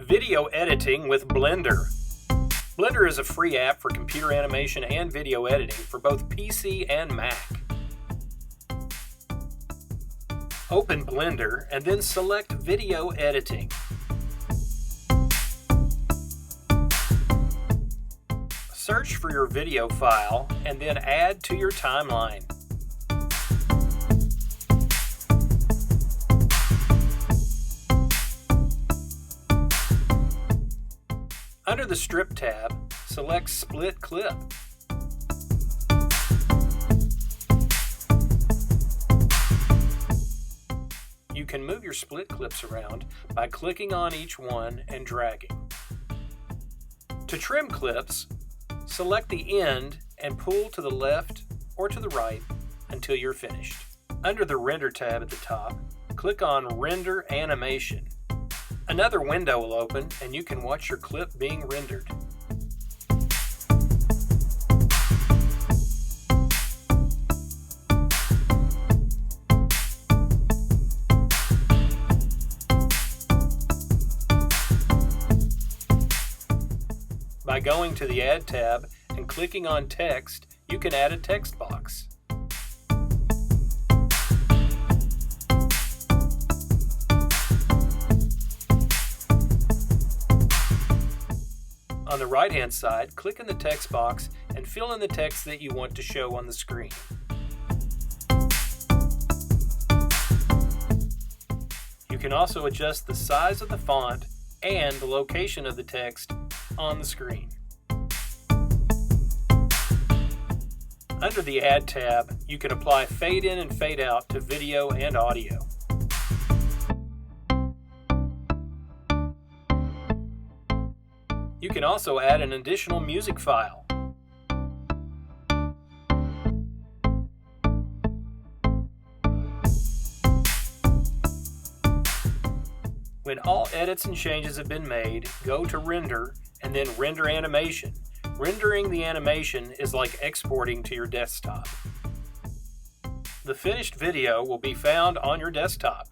Video editing with Blender. Blender is a free app for computer animation and video editing for both PC and Mac. Open Blender and then select Video Editing. Search for your video file and then add to your timeline. Under the Strip tab, select Split Clip. You can move your split clips around by clicking on each one and dragging. To trim clips, select the end and pull to the left or to the right until you're finished. Under the Render tab at the top, click on Render Animation. Another window will open and you can watch your clip being rendered. By going to the Add tab and clicking on Text, you can add a text box. On the right-hand side, click in the text box and fill in the text that you want to show on the screen. You can also adjust the size of the font and the location of the text on the screen. Under the Add tab, you can apply fade in and fade out to video and audio. You can also add an additional music file. When all edits and changes have been made, go to Render and then Render Animation. Rendering the animation is like exporting to your desktop. The finished video will be found on your desktop.